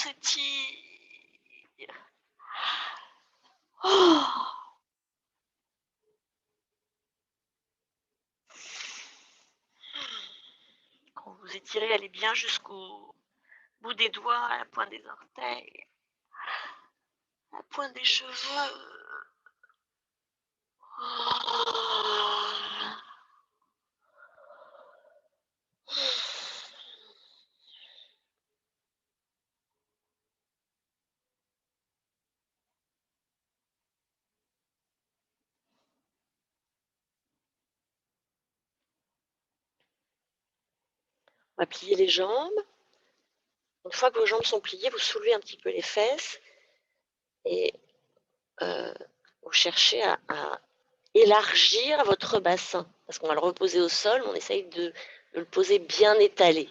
s'étire. Oh. Quand vous étirez, allez bien jusqu'au bout des doigts, à la pointe des orteils, à la pointe des cheveux. Oh. On va plier les jambes. Une fois que vos jambes sont pliées, vous soulevez un petit peu les fesses et vous cherchez à élargir votre bassin. Parce qu'on va le reposer au sol, mais on essaye de le poser bien étalé.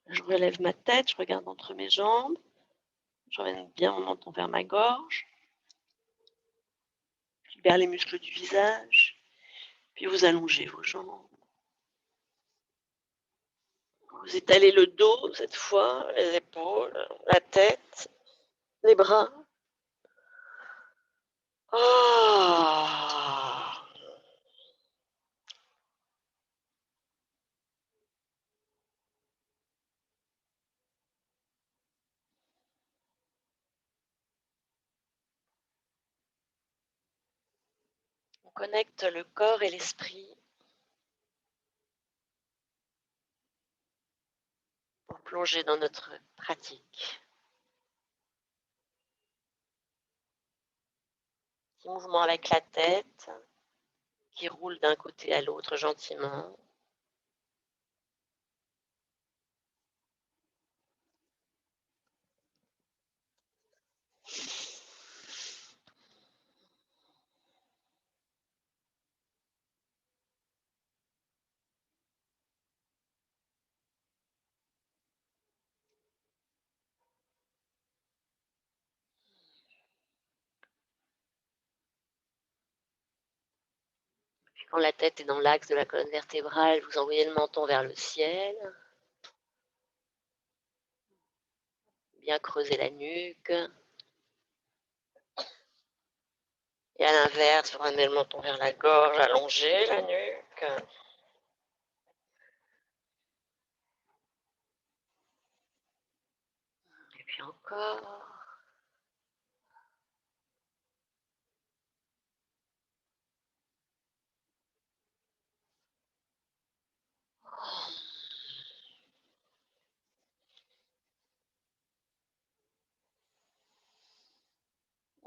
Je relève ma tête, je regarde entre mes jambes, je ramène bien mon menton vers ma gorge, je libère les muscles du visage, puis vous allongez vos jambes. Vous étalez le dos cette fois, les épaules, la tête, les bras. Ah. On connecte le corps et l'esprit pour plonger dans notre pratique. Petit mouvement avec la tête qui roule d'un côté à l'autre gentiment. Puis quand la tête est dans l'axe de la colonne vertébrale, vous envoyez le menton vers le ciel. Bien creuser la nuque. Et à l'inverse, vous ramenez le menton vers la gorge, allonger la nuque. Et puis encore.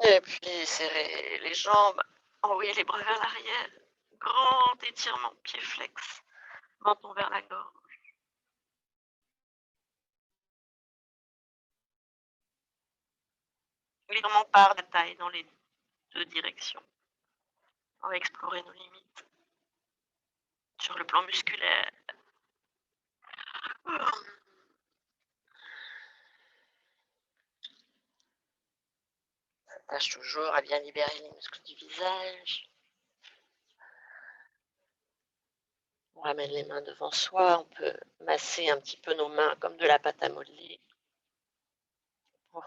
Et puis serrez les jambes, envoyez les bras vers l'arrière. Grand étirement, pied flex, menton vers la gorge. L'étirement part de taille dans les deux directions. On va explorer nos limites sur le plan musculaire. Tâche toujours à bien libérer les muscles du visage. On ramène les mains devant soi, on peut masser un petit peu nos mains comme de la pâte à modeler pour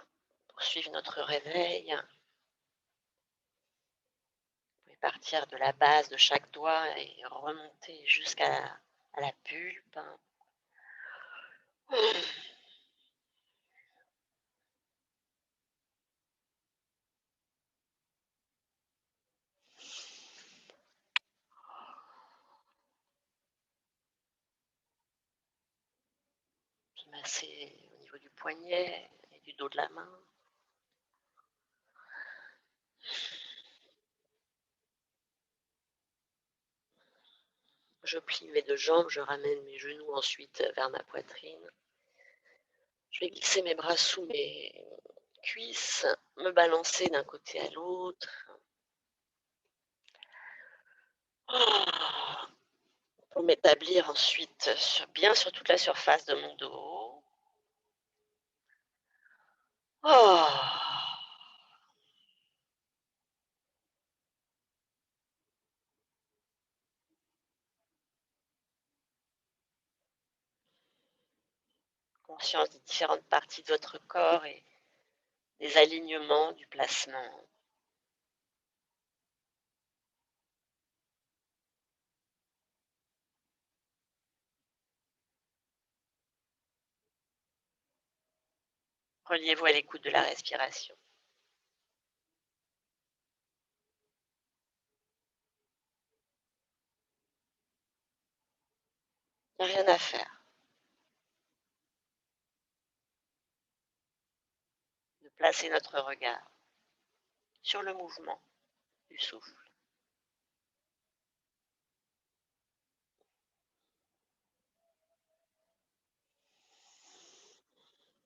poursuivre notre réveil. Vous pouvez partir de la base de chaque doigt et remonter jusqu'à la pulpe. Puis masser au niveau du poignet et du dos de la main. Je plie mes deux jambes, je ramène mes genoux ensuite vers ma poitrine. Je vais glisser mes bras sous mes cuisses, me balancer d'un côté à l'autre. Pour m'établir ensuite bien sur toute la surface de mon dos. Oh. conscience des différentes parties de votre corps et des alignements, du placement. Reliez-vous à l'écoute de la respiration. Il n'y a rien à faire. De placer notre regard sur le mouvement du souffle.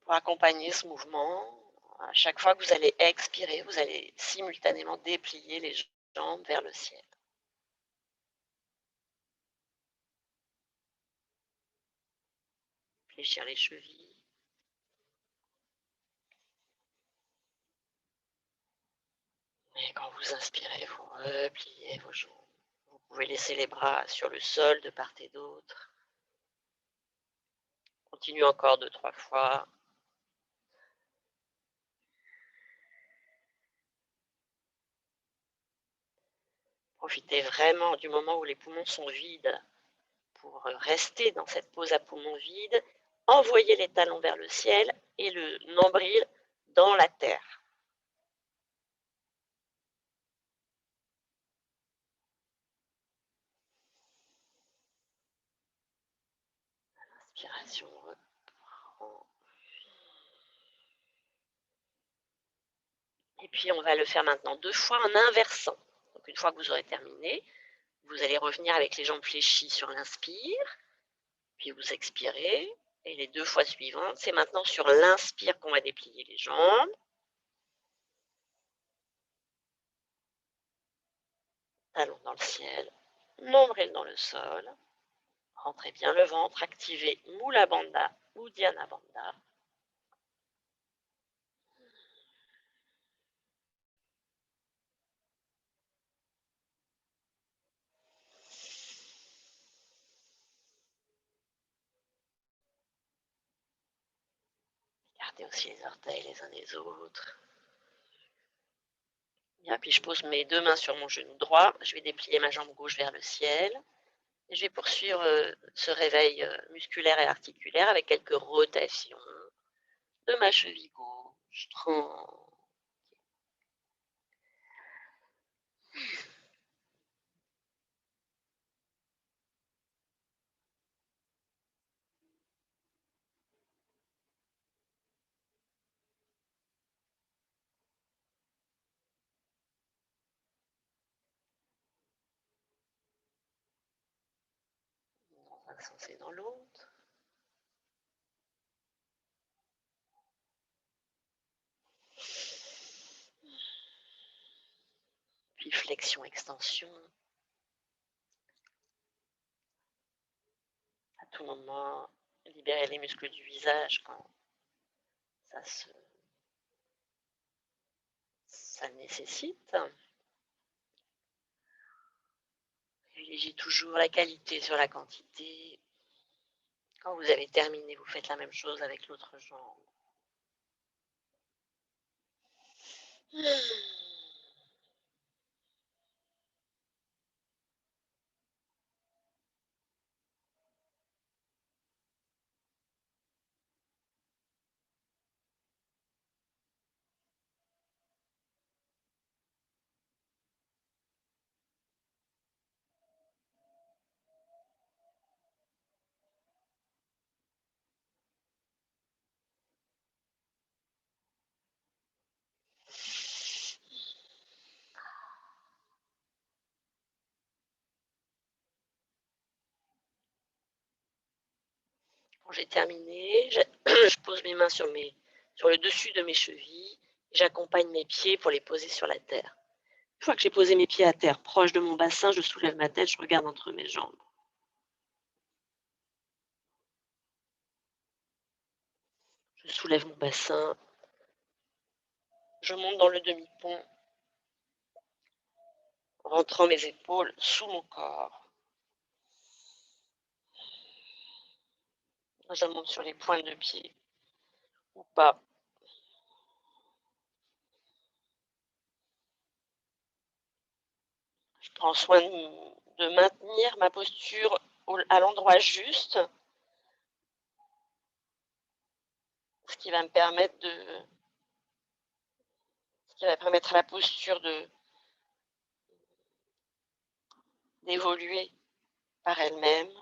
Pour accompagner ce mouvement, à chaque fois que vous allez expirer, vous allez simultanément déplier les jambes vers le ciel. Fléchir les chevilles. Et quand vous inspirez, vous repliez vos jambes. Vous pouvez laisser les bras sur le sol de part et d'autre. Continuez encore 2-3 fois. Profitez vraiment du moment où les poumons sont vides pour rester dans cette pose à poumons vides. Envoyez les talons vers le ciel et le nombril dans la terre. Inspiration reprend. Et puis on va le faire maintenant 2 fois en inversant. Donc une fois que vous aurez terminé, vous allez revenir avec les jambes fléchies sur l'inspire, puis vous expirez. Et les 2 fois suivantes, c'est maintenant sur l'inspire qu'on va déplier les jambes. Talons dans le ciel, nombril dans le sol. Rentrez bien le ventre, activez Mula Bandha ou Dhyana Bandha. Gardez aussi les orteils les uns des autres. Bien, puis je pose mes 2 mains sur mon genou droit. Je vais déplier ma jambe gauche vers le ciel. Et je vais poursuivre ce réveil musculaire et articulaire avec quelques rotations de ma cheville gauche. Dans un sens et dans l'autre. Puis flexion, extension. À tout moment, libérez les muscles du visage quand ça nécessite. Privilégiez toujours la qualité sur la quantité. Quand vous avez terminé, vous faites la même chose avec l'autre jambe. Quand j'ai terminé, je pose mes mains sur le dessus de mes chevilles. J'accompagne mes pieds pour les poser sur la terre. Une fois que j'ai posé mes pieds à terre, proche de mon bassin, je soulève ma tête, je regarde entre mes jambes. Je soulève mon bassin, je monte dans le demi-pont, rentrant mes épaules sous mon corps. Je monte sur les pointes de pied. pas. Je prends soin de maintenir ma posture à l'endroit juste, ce qui va me permettre ce qui va permettre à la posture d'évoluer par elle-même.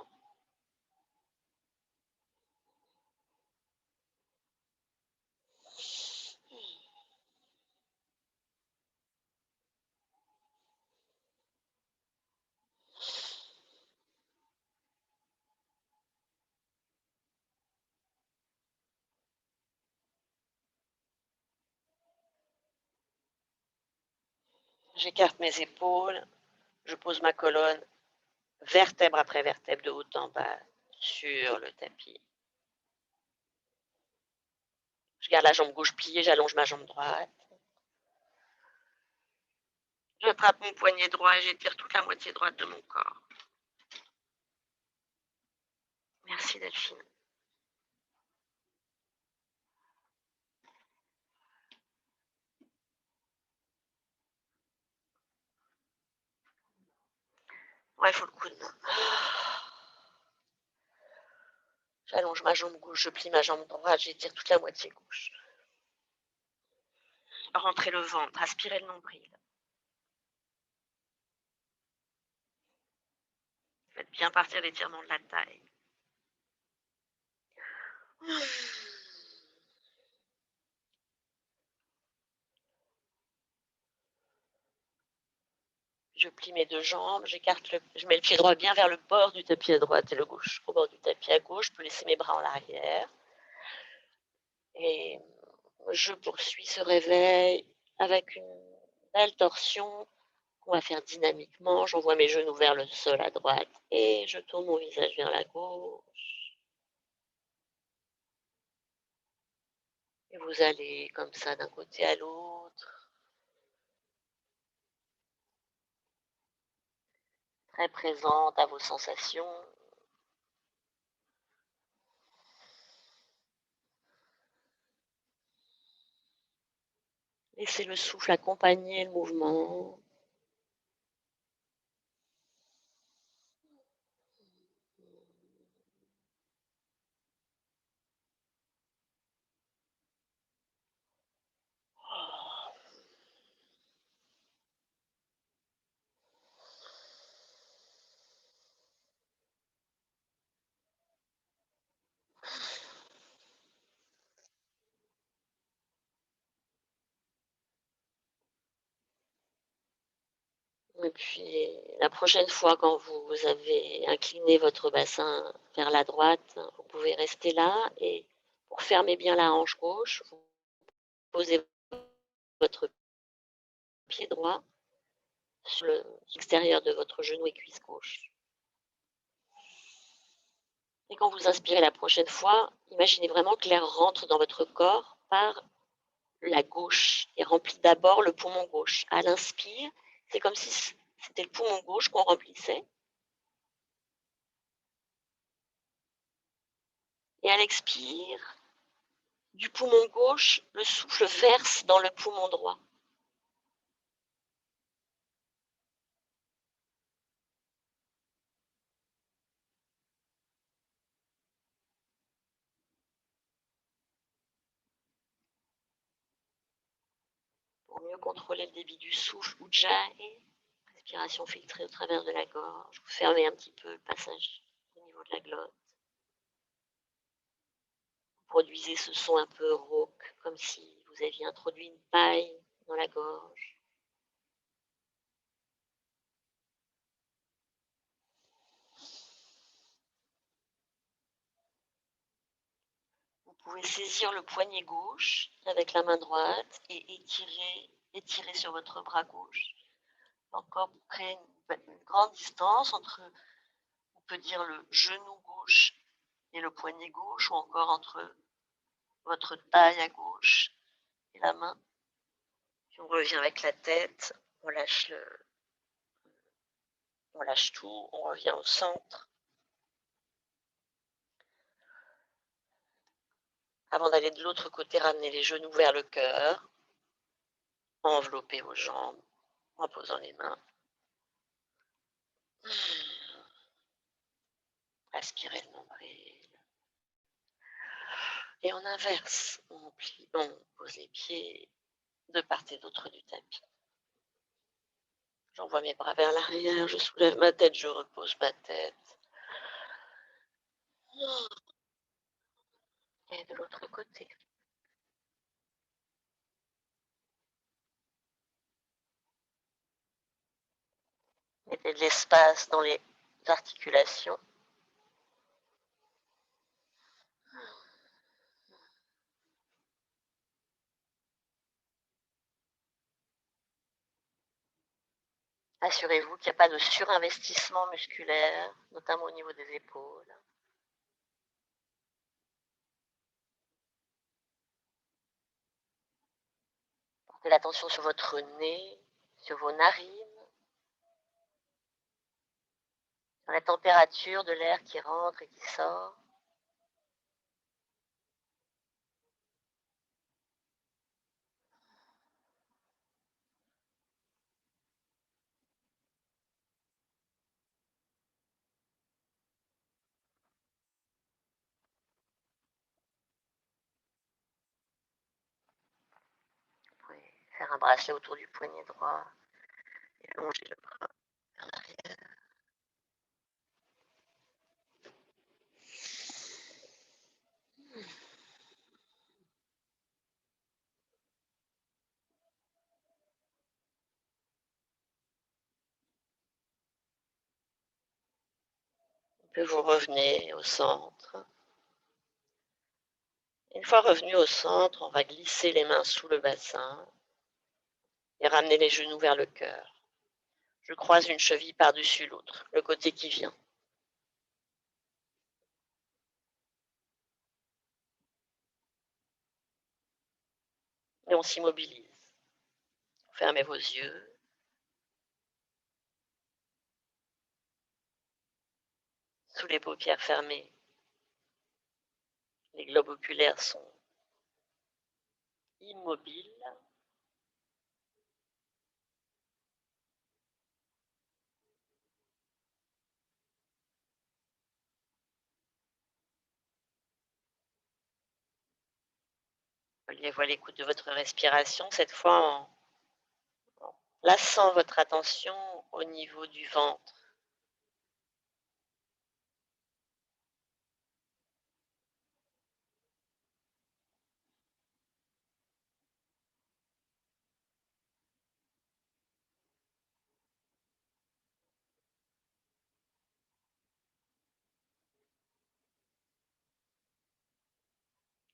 J'écarte mes épaules, je pose ma colonne vertèbre après vertèbre de haut en bas sur le tapis. Je garde la jambe gauche pliée, j'allonge ma jambe droite. J'attrape mon poignet droit et j'étire toute la moitié droite de mon corps. Merci Delphine. Ouais, il faut le coup de main. J'allonge ma jambe gauche, je plie ma jambe droite, j'étire toute la moitié gauche. Rentrez le ventre, aspirez le nombril. Faites bien partir l'étirement de la taille. Je plie mes deux jambes, je mets le pied droit bien vers le bord du tapis à droite et le gauche au bord du tapis à gauche. Je peux laisser mes bras en arrière. Et je poursuis ce réveil avec une belle torsion qu'on va faire dynamiquement. J'envoie mes genoux vers le sol à droite et je tourne mon visage vers la gauche. Et vous allez comme ça d'un côté à l'autre, très présente à vos sensations. Laissez le souffle accompagner le mouvement. Et puis la prochaine fois quand vous avez incliné votre bassin vers la droite, vous pouvez rester là et pour fermer bien la hanche gauche, vous posez votre pied droit sur l'extérieur de votre genou et cuisse gauche. Et quand vous inspirez la prochaine fois, imaginez vraiment que l'air rentre dans votre corps par la gauche et remplit d'abord le poumon gauche. À l'inspire, c'est comme si c'était le poumon gauche qu'on remplissait. Et à l'expire, du poumon gauche, le souffle verse dans le poumon droit. Pour mieux contrôler le débit du souffle, Ujjayi, respiration filtrée au travers de la gorge. Vous fermez un petit peu le passage au niveau de la glotte. Vous produisez ce son un peu rauque, comme si vous aviez introduit une paille dans la gorge. Vous pouvez saisir le poignet gauche avec la main droite et étirer sur votre bras gauche. Encore pour créer une grande distance entre, on peut dire, le genou gauche et le poignet gauche, ou encore entre votre taille à gauche et la main. Puis on revient avec la tête, on lâche tout, on revient au centre. Avant d'aller de l'autre côté, ramenez les genoux vers le cœur, enveloppez vos jambes en posant les mains. Aspirez le nombril. Et on inverse, on pose les pieds de part et d'autre du tapis. J'envoie mes bras vers l'arrière, je soulève ma tête, je repose ma tête. Et de l'autre côté. Mettez de l'espace dans les articulations. Assurez-vous qu'il n'y a pas de surinvestissement musculaire, notamment au niveau des épaules. Portez l'attention sur votre nez, sur vos narines, sur la température de l'air qui rentre et qui sort. Vous pouvez faire un bracelet autour du poignet droit et allonger le bras vers l'arrière. Puis vous revenez au centre. Une fois revenu au centre, on va glisser les mains sous le bassin et ramener les genoux vers le cœur. Je croise une cheville par-dessus l'autre, le côté qui vient. Et on s'immobilise. Fermez vos yeux. Sous les paupières fermées, les globes oculaires sont immobiles. Reliez-vous à l'écoute de votre respiration, cette fois en plaçant votre attention au niveau du ventre.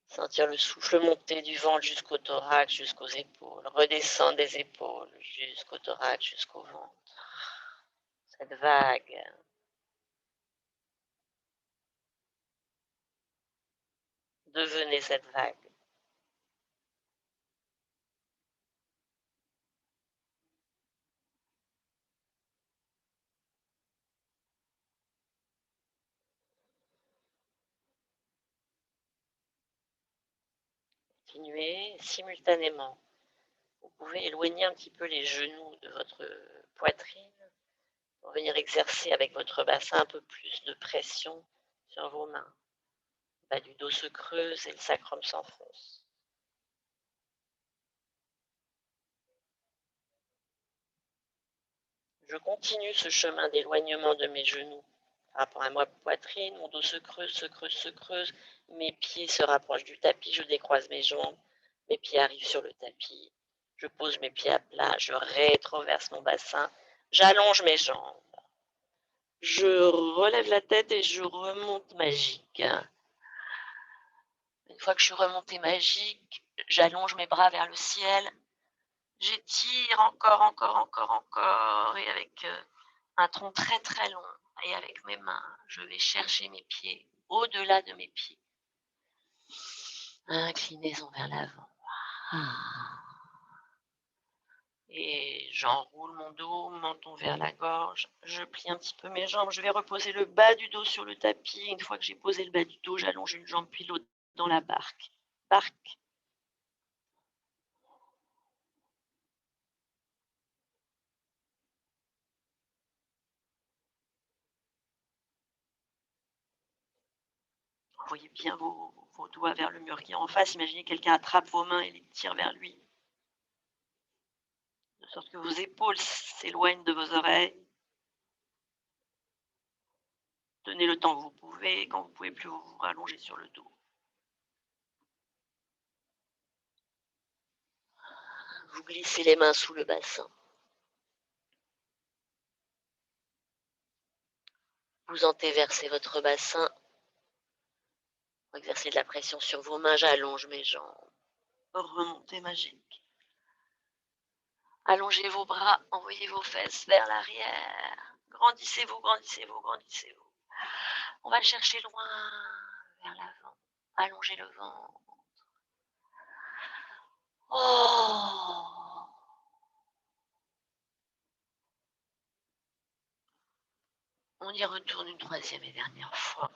Sentir le souffle monter du ventre jusqu'au thorax, jusqu'aux épaules. Redescendre des épaules jusqu'au thorax, jusqu'au ventre. Cette vague. Devenez cette vague. Continuez simultanément. Vous pouvez éloigner un petit peu les genoux de votre poitrine pour venir exercer avec votre bassin un peu plus de pression sur vos mains. Le bas du dos se creuse et le sacrum s'enfonce. Je continue ce chemin d'éloignement de mes genoux par rapport à ma poitrine, mon dos se creuse, se creuse, se creuse, mes pieds se rapprochent du tapis, je décroise mes jambes, mes pieds arrivent sur le tapis, je pose mes pieds à plat, je rétroverse mon bassin, j'allonge mes jambes, je relève la tête et je remonte magique. Une fois que je suis remontée magique, j'allonge mes bras vers le ciel, j'étire encore, encore, encore, encore, et avec un tronc très très long, et avec mes mains, je vais chercher mes pieds au-delà de mes pieds. Inclinaison vers l'avant. Et j'enroule mon dos, menton vers la gorge, je plie un petit peu mes jambes, je vais reposer le bas du dos sur le tapis. Une fois que j'ai posé le bas du dos, j'allonge une jambe puis l'autre dans la barque. parc. Envoyez bien vos doigts vers le mur qui est en face. Imaginez que quelqu'un attrape vos mains et les tire vers lui, de sorte que vos épaules s'éloignent de vos oreilles. Tenez le temps que vous pouvez. Quand vous ne pouvez plus, vous vous rallongez sur le dos. Vous glissez les mains sous le bassin. Vous entéversez votre bassin. Exercez de la pression sur vos mains. J'allonge mes jambes. Remontée magique. Allongez vos bras. Envoyez vos fesses vers l'arrière. Grandissez-vous, grandissez-vous, grandissez-vous. On va le chercher loin vers l'avant. Allongez le ventre. Oh! On y retourne une troisième et dernière fois.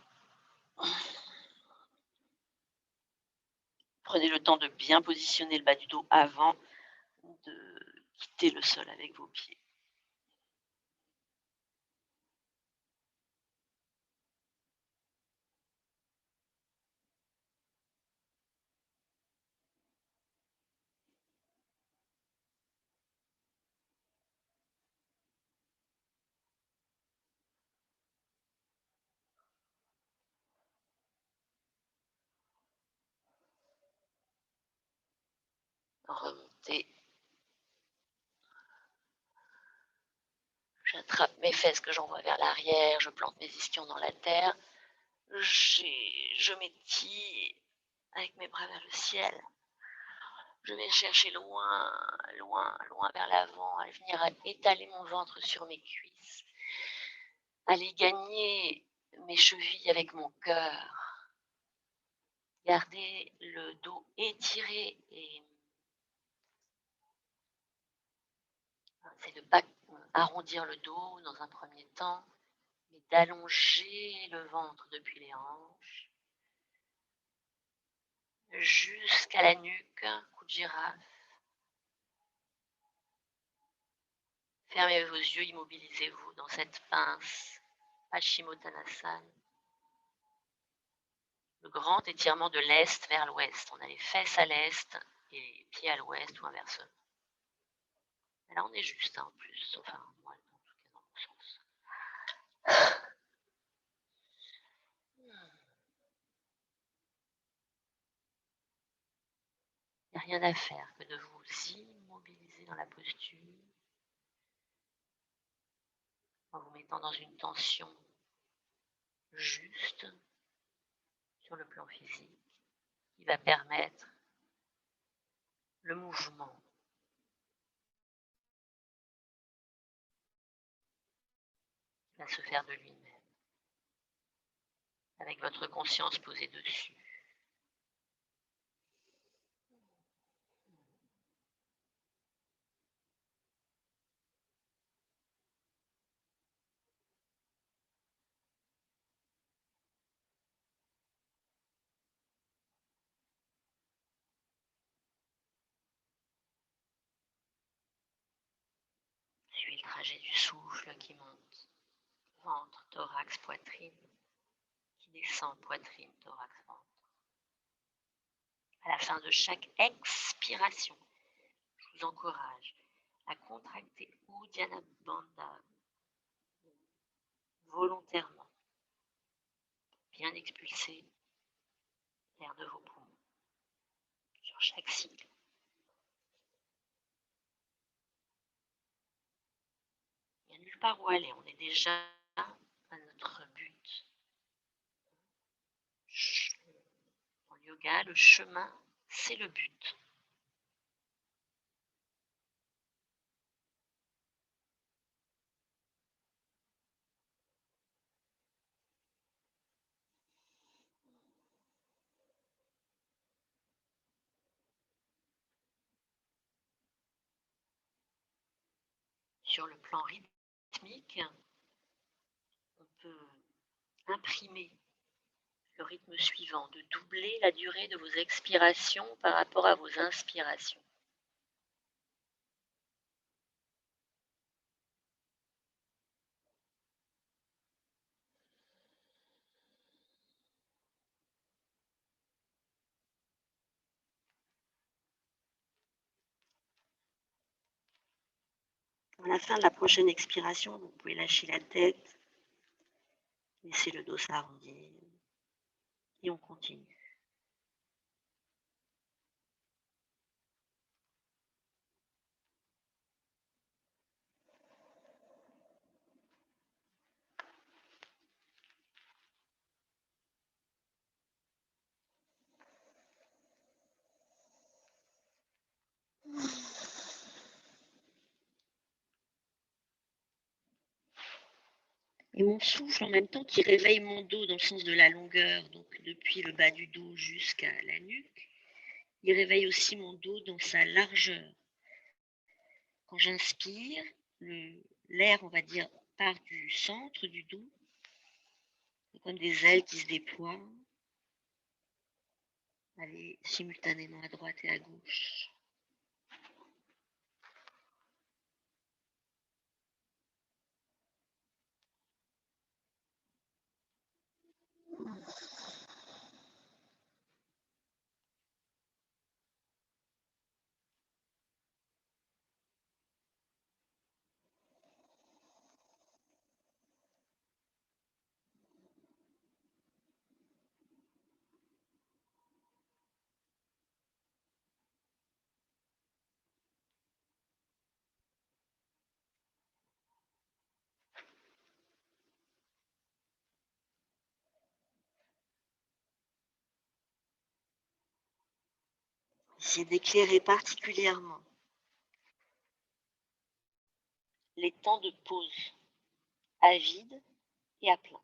Prenez le temps de bien positionner le bas du dos avant de quitter le sol avec vos pieds. Remontez. J'attrape mes fesses que j'envoie vers l'arrière. Je plante mes ischions dans la terre. Je m'étire avec mes bras vers le ciel. Je vais chercher loin, loin, loin vers l'avant, à venir étaler mon ventre sur mes cuisses, aller gagner mes chevilles avec mon cœur, garder le dos étiré et c'est de ne pas arrondir le dos dans un premier temps, mais d'allonger le ventre depuis les hanches jusqu'à la nuque, coup de girafe. Fermez vos yeux, immobilisez-vous dans cette pince Paschimottanasana. Le grand étirement de l'est vers l'ouest. On a les fesses à l'est et les pieds à l'ouest ou inversement. Mais là, on est juste en plus. Enfin, moi, en tout cas, dans mon sens. Il n'y a rien à faire que de vous immobiliser dans la posture en vous mettant dans une tension juste sur le plan physique qui va permettre le mouvement. Qui va se faire de lui-même avec votre conscience posée dessus. Suivez le trajet du souffle qui monte, ventre, thorax, poitrine, qui descend, poitrine, thorax, ventre. À la fin de chaque expiration, je vous encourage à contracter Uddiyana Bandha volontairement, bien expulser l'air de vos poumons sur chaque cycle. Il n'y a nulle part où aller, on est déjà à notre but. En yoga, le chemin, c'est le but. Sur le plan rythmique, on peut imprimer le rythme suivant, de doubler la durée de vos expirations par rapport à vos inspirations. À la fin de la prochaine expiration, vous pouvez lâcher la tête, laisser le dos s'arrondir et on continue. Et mon souffle, en même temps, qui réveille mon dos dans le sens de la longueur, donc depuis le bas du dos jusqu'à la nuque, il réveille aussi mon dos dans sa largeur. Quand j'inspire, l'air, on va dire, part du centre du dos, comme des ailes qui se déploient, aller simultanément à droite et à gauche. Essayez d'éclairer particulièrement les temps de pause à vide et à plein.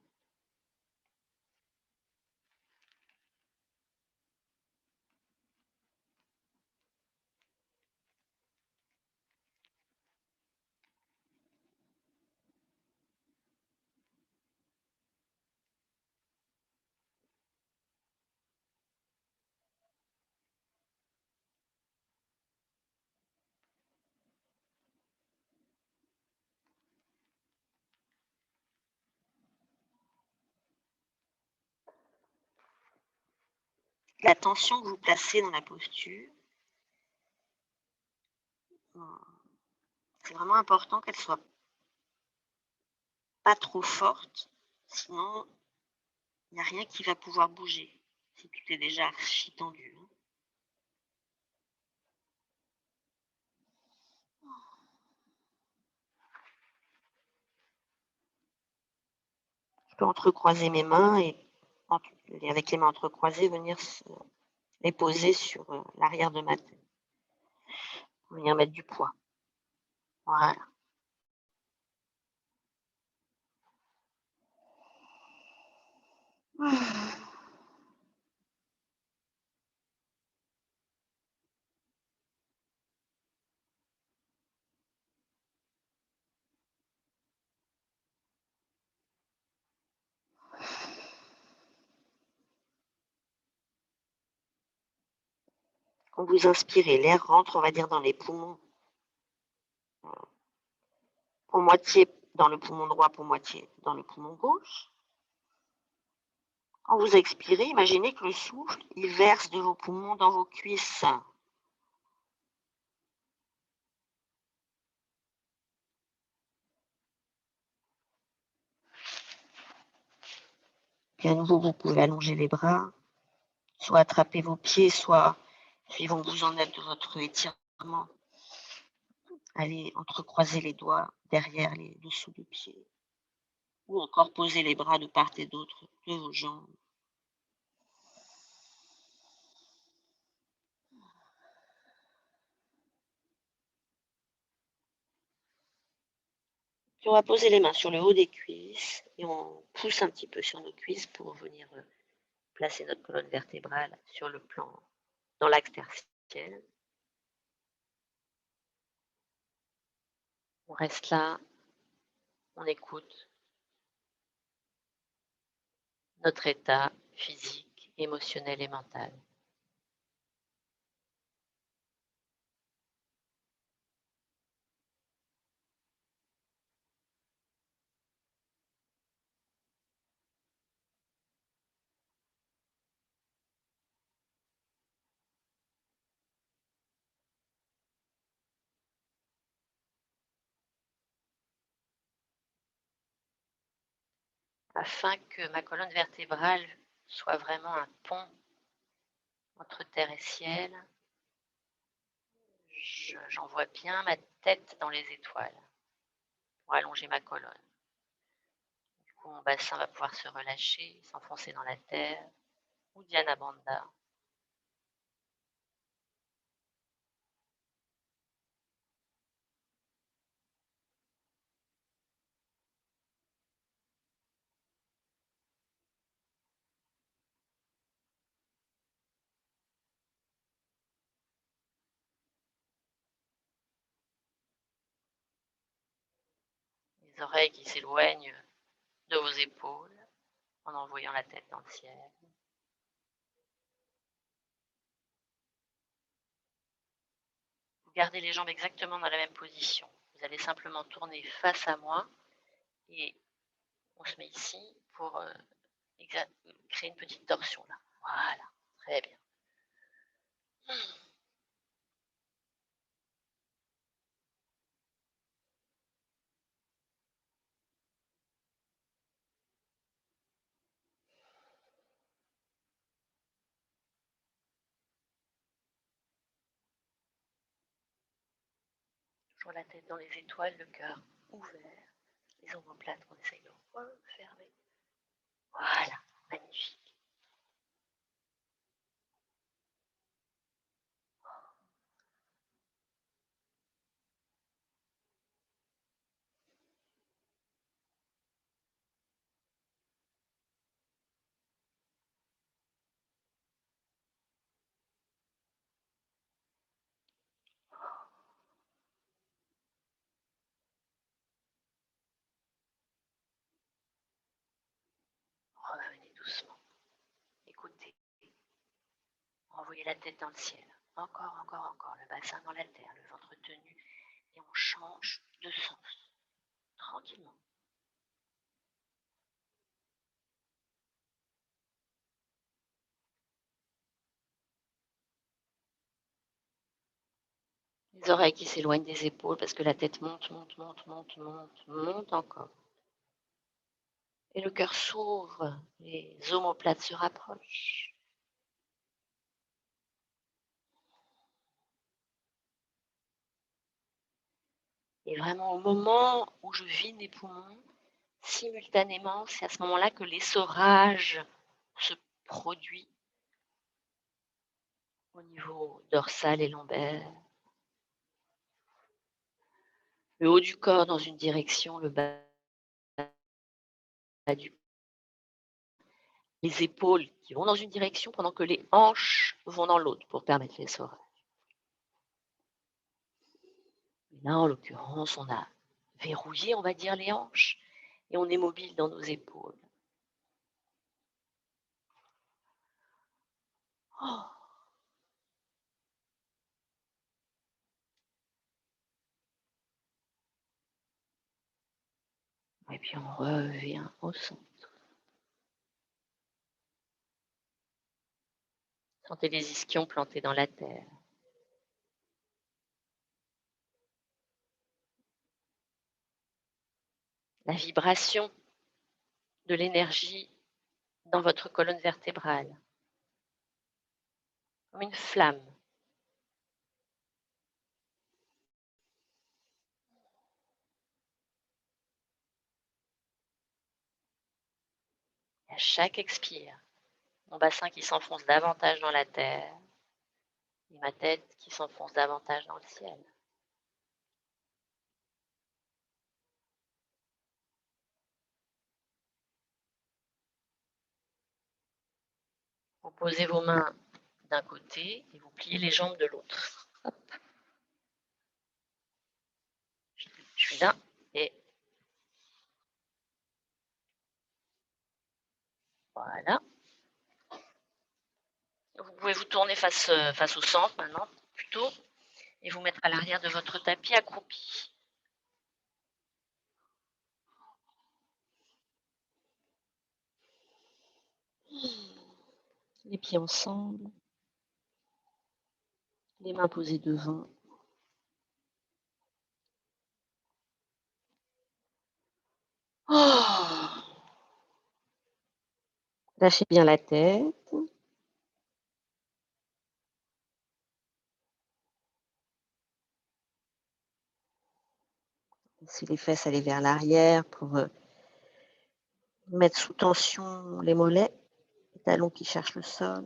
La tension que vous placez dans la posture, c'est vraiment important qu'elle soit pas trop forte, sinon il n'y a rien qui va pouvoir bouger, si tout est déjà archi tendu. Je peux entrecroiser mes mains et avec les mains entrecroisées, venir les poser sur l'arrière de ma tête. Venir mettre du poids. Voilà. Quand vous inspirez, l'air rentre, on va dire, dans les poumons. Pour moitié dans le poumon droit, pour moitié dans le poumon gauche. Quand vous expirez, imaginez que le souffle, il verse de vos poumons dans vos cuisses. Puis à nouveau, vous pouvez allonger les bras, soit attraper vos pieds, soit, suivant où vous en êtes de votre étirement, allez entrecroiser les doigts derrière les dessous des pieds, ou encore poser les bras de part et d'autre de vos jambes. Puis on va poser les mains sur le haut des cuisses et on pousse un petit peu sur nos cuisses pour venir placer notre colonne vertébrale sur le plan, dans l'axe tertiel. On reste là, on écoute notre état physique, émotionnelle et mentale. Afin que ma colonne vertébrale soit vraiment un pont entre terre et ciel, j'envoie bien ma tête dans les étoiles pour allonger ma colonne. Du coup, mon bassin va pouvoir se relâcher, s'enfoncer dans la terre, ou Dhyana Bandha. Les oreilles qui s'éloignent de vos épaules en envoyant la tête dans le ciel. Vous gardez les jambes exactement dans la même position. Vous allez simplement tourner face à moi et on se met ici pour créer une petite torsion là. Voilà, très bien. Toujours la tête dans les étoiles, le cœur ouvert, les omoplates qu'on essaye de refermer. Voilà, magnifique. Revenez doucement. Écoutez. Envoyez la tête dans le ciel. Encore, encore, encore. Le bassin dans la terre, le ventre tenu. Et on change de sens. Tranquillement. Les oreilles qui s'éloignent des épaules parce que la tête monte, monte, monte, monte, monte, monte encore. Et le cœur s'ouvre, les omoplates se rapprochent. Et vraiment, au moment où je vide mes poumons, simultanément, c'est à ce moment-là que l'essorage se produit au niveau dorsal et lombaire. Le haut du corps dans une direction, le bas du corps. Les épaules qui vont dans une direction pendant que les hanches vont dans l'autre pour permettre l'essorage. Là, en l'occurrence, on a verrouillé, on va dire, les hanches et on est mobile dans nos épaules. Oh. Et puis on revient au centre. Sentez les ischions plantés dans la terre. La vibration de l'énergie dans votre colonne vertébrale, comme une flamme. Et à chaque expire, mon bassin qui s'enfonce davantage dans la terre et ma tête qui s'enfonce davantage dans le ciel. Vous posez vos mains d'un côté et vous pliez les jambes de l'autre. Je suis là et voilà. pouvez vous tourner face au centre maintenant, plutôt, et vous mettre à l'arrière de votre tapis accroupi. Les pieds ensemble, les mains posées devant. Oh, lâchez bien la tête. Laissez les fesses aller vers l'arrière pour mettre sous tension les mollets, les talons qui cherchent le sol.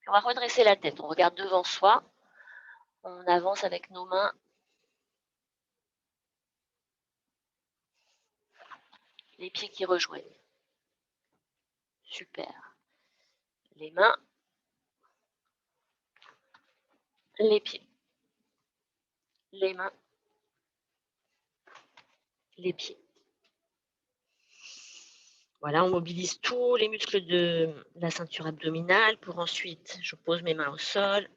On va redresser la tête, on regarde devant soi, on avance avec nos mains. Les pieds qui rejoignent. Super. Les mains, les pieds, les mains, les pieds. Voilà, on mobilise tous les muscles de la ceinture abdominale pour ensuite, je pose mes mains au sol,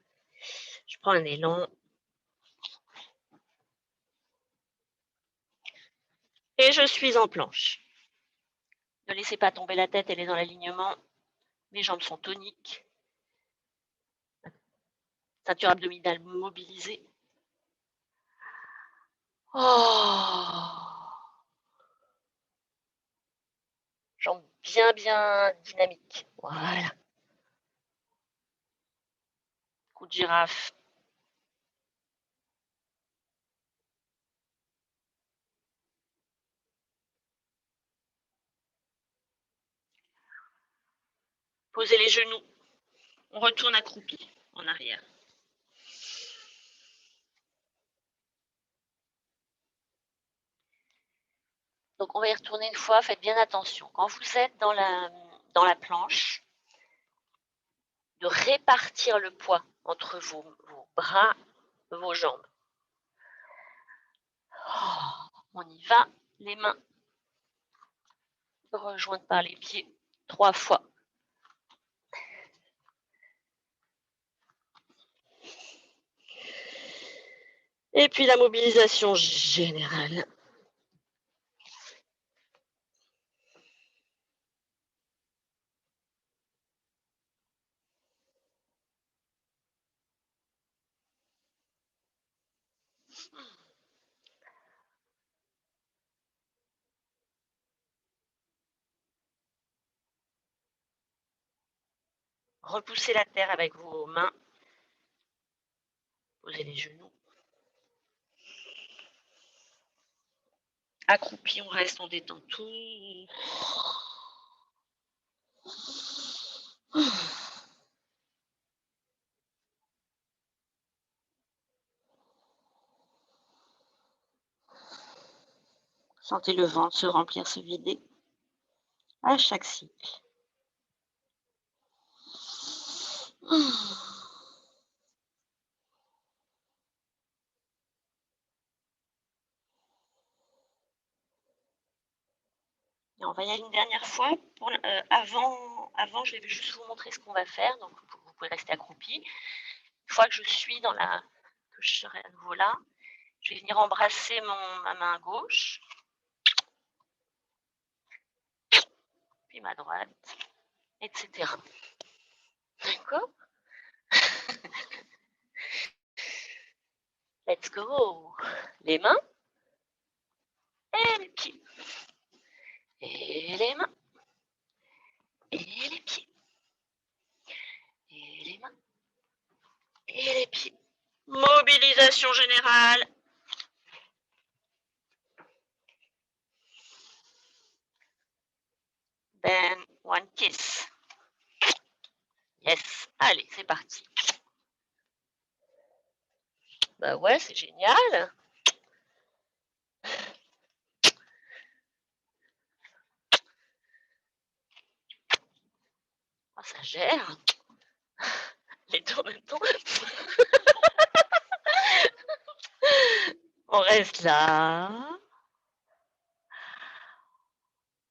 je prends un élan et je suis en planche. Ne laissez pas tomber la tête, elle est dans l'alignement. Mes jambes sont toniques. Ceinture abdominale mobilisée. Oh, jambes bien dynamiques. Voilà. Coup de girafe. Posez les genoux. On retourne accroupi en arrière. Donc on va y retourner une fois, faites bien attention. Quand vous êtes dans la planche, de répartir le poids entre vos bras, vos jambes. Oh, on y va, les mains rejointes par les pieds 3 fois. Et puis la mobilisation générale. Repoussez la terre avec vos mains. Posez les genoux. Accroupi, on reste, on détend tout. Sentez le ventre se remplir, se vider à chaque cycle. Et on va y aller une dernière fois. Avant, je vais juste vous montrer ce qu'on va faire. Donc, vous pouvez rester accroupi. Une fois que je suis que je serai à nouveau là, je vais venir embrasser ma main gauche, puis ma droite, etc. D'accord? Let's go! Les mains et les pieds. Et les mains et les pieds. Et les mains et les pieds. Mobilisation générale. Then one kiss. Yes. Allez, c'est parti. Bah ouais, c'est génial. Oh, ça gère. Les deux en même temps. On reste là.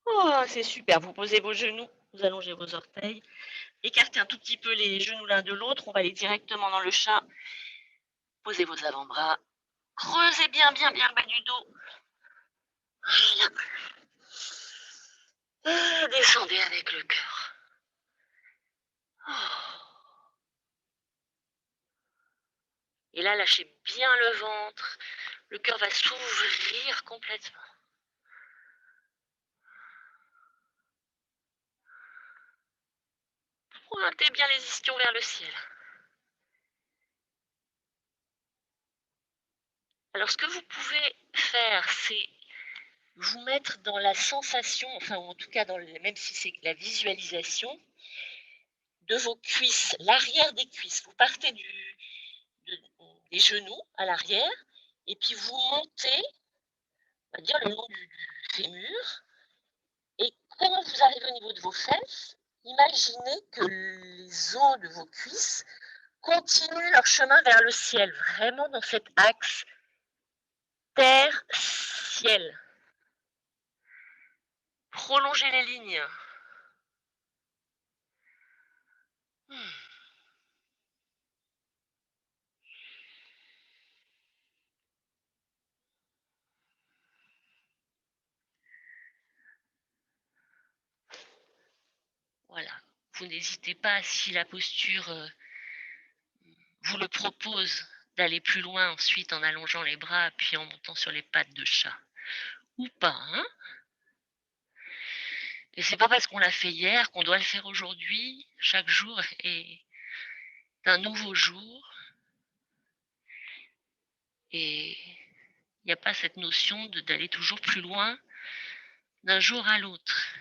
Oh, c'est super. Vous posez vos genoux Vous allongez vos orteils. Écartez un tout petit peu les genoux l'un de l'autre. On va aller directement dans le chat. Posez vos avant-bras. Creusez bien, bien, bien le bas du dos. Voilà. Descendez avec le cœur. Et là, lâchez bien le ventre. Le cœur va s'ouvrir complètement. Pointez bien les ischions vers le ciel. Alors, ce que vous pouvez faire, c'est vous mettre dans la sensation, enfin, en tout cas, même si c'est la visualisation, de vos cuisses, l'arrière des cuisses. Vous partez des genoux à l'arrière, et puis vous montez, on va dire, le long du fémur, et quand vous arrivez au niveau de vos fesses, imaginez que les os de vos cuisses continuent leur chemin vers le ciel, vraiment dans cet axe terre-ciel. Prolongez les lignes. Voilà. Vous n'hésitez pas, si la posture vous le propose, d'aller plus loin ensuite en allongeant les bras puis en montant sur les pattes de chat. Ou pas, hein? Et c'est pas parce qu'on l'a fait hier qu'on doit le faire aujourd'hui. Chaque jour est un nouveau jour. Et il n'y a pas cette notion d'aller toujours plus loin d'un jour à l'autre.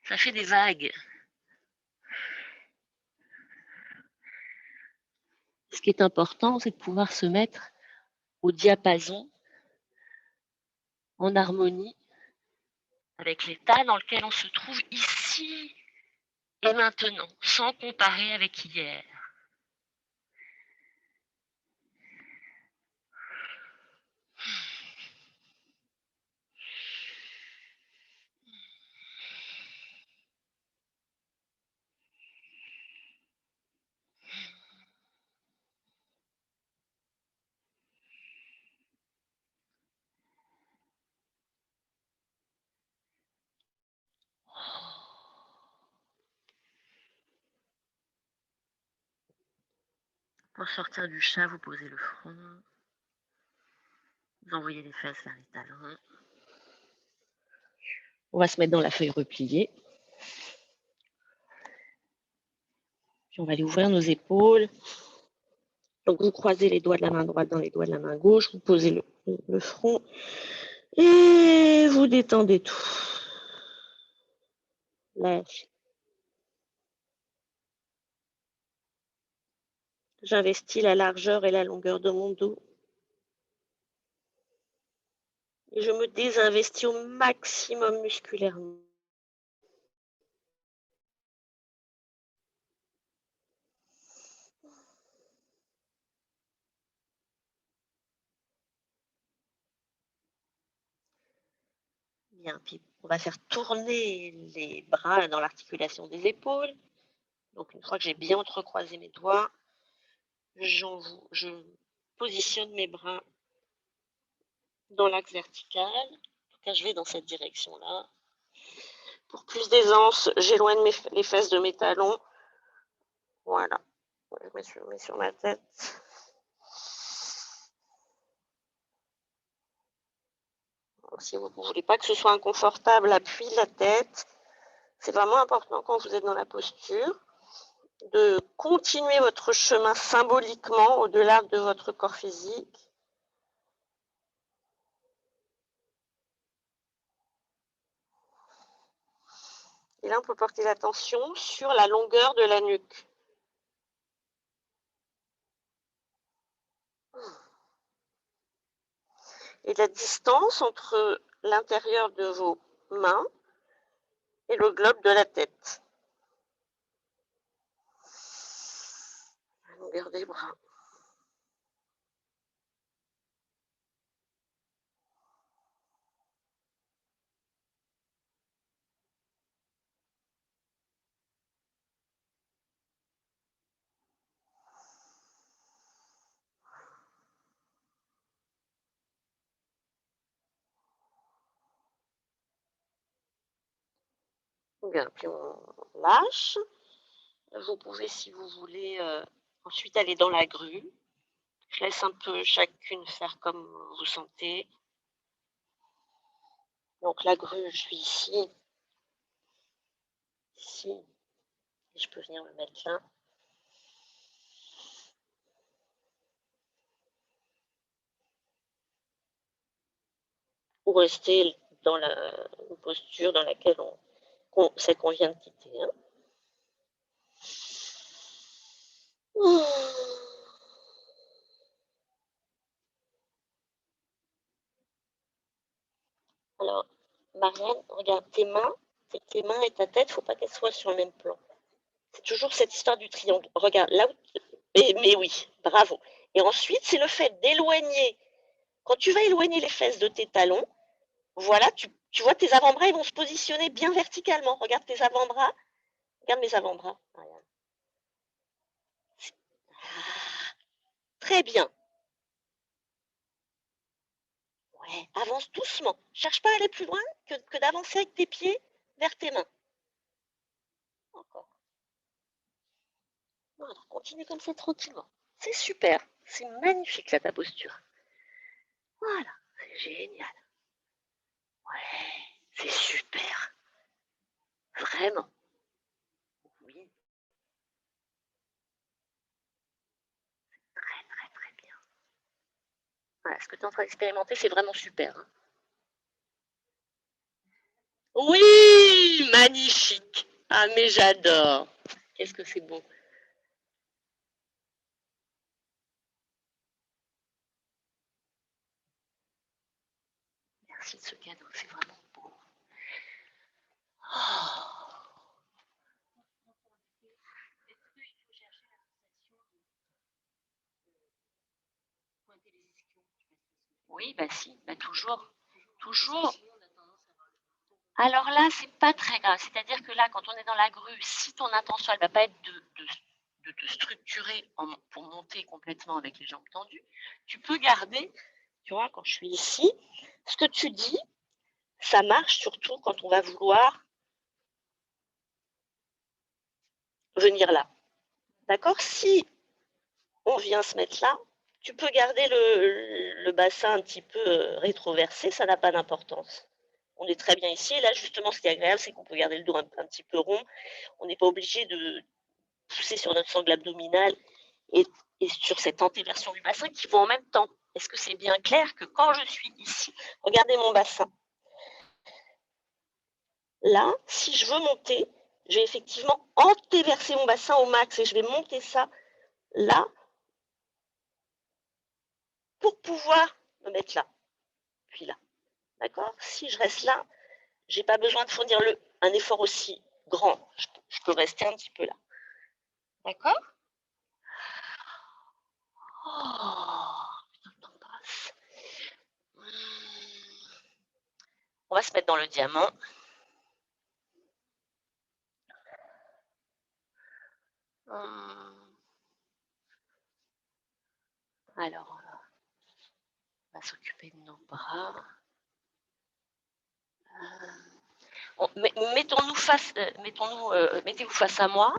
Ça fait des vagues. Ce qui est important, c'est de pouvoir se mettre au diapason, en harmonie, avec l'état dans lequel on se trouve ici et maintenant, sans comparer avec hier. Pour sortir du chat, vous posez le front, vous envoyez les fesses vers les talons. On va se mettre dans la feuille repliée. Puis on va aller ouvrir nos épaules. Donc vous croisez les doigts de la main droite dans les doigts de la main gauche, vous posez le front et vous détendez tout. Lâchez. J'investis la largeur et la longueur de mon dos. Et je me désinvestis au maximum musculairement. Bien, puis on va faire tourner les bras dans l'articulation des épaules. Donc une fois que j'ai bien entrecroisé mes doigts, je positionne mes bras dans l'axe vertical. En tout cas, je vais dans cette direction-là. Pour plus d'aisance, j'éloigne les fesses de mes talons. Voilà. Je mets sur ma tête. Donc, si vous ne voulez pas que ce soit inconfortable, appuyez la tête. C'est vraiment important quand vous êtes dans la posture de continuer votre chemin symboliquement au-delà de votre corps physique. Et là, on peut porter l'attention sur la longueur de la nuque. Et la distance entre l'intérieur de vos mains et le globe de la tête. La longueur des bras. Bien, puis on lâche. Vous pouvez, si vous voulez, ensuite aller dans la grue. Je laisse un peu chacune faire comme vous sentez. Donc la grue, je suis ici, ici, et je peux venir me mettre là. Ou rester dans la posture dans laquelle celle qu'on vient de quitter. Hein. Alors, Marianne, regarde tes mains et ta tête, faut pas qu'elles soient sur le même plan. C'est toujours cette histoire du triangle. Regarde, là où... mais oui, bravo. Et ensuite, c'est le fait d'éloigner. Quand tu vas éloigner les fesses de tes talons, voilà, tu vois tes avant-bras, ils vont se positionner bien verticalement. Regarde tes avant-bras. Regarde mes avant-bras. Regarde. Ah, très bien. Ouais, avance doucement. Cherche pas à aller plus loin que d'avancer avec tes pieds vers tes mains. Encore. Voilà, continue comme ça tranquillement. C'est super. C'est magnifique là ta posture. Voilà, c'est génial. Ouais, c'est super. Vraiment. Oui, très très très bien. Voilà, ce que tu es en train d'expérimenter, c'est vraiment super. Hein. Oui, magnifique. Ah mais j'adore. Qu'est-ce que c'est beau. Merci de ce cadeau, c'est vraiment beau. Oh. Oui, bah si, bah toujours. Toujours. Alors là, c'est pas très grave. C'est-à-dire que là, quand on est dans la grue, si ton intention, elle va pas être de te structurer pour monter complètement avec les jambes tendues, tu peux garder, tu vois, quand je suis ici, ce que tu dis, ça marche surtout quand on va vouloir venir là. D'accord? Si on vient se mettre là, tu peux garder le bassin un petit peu rétroversé, ça n'a pas d'importance. On est très bien ici. Et là, justement, ce qui est agréable, c'est qu'on peut garder le dos un petit peu rond. On n'est pas obligé de pousser sur notre sangle abdominale et, et sur cette antéversion du bassin qui vont en même temps. Est-ce que c'est bien clair que quand je suis ici, regardez mon bassin. Là, si je veux monter, je vais effectivement antéverser mon bassin au max et je vais monter ça là pour pouvoir me mettre là, puis là. D'accord? Si je reste là, j'ai pas besoin de fournir un effort aussi grand. Je peux rester un petit peu là. D'accord? Oh, putain, le temps passe. On va se mettre dans le diamant. Alors, on va s'occuper de nos bras. Mettons-nous face, mettez-vous face à moi.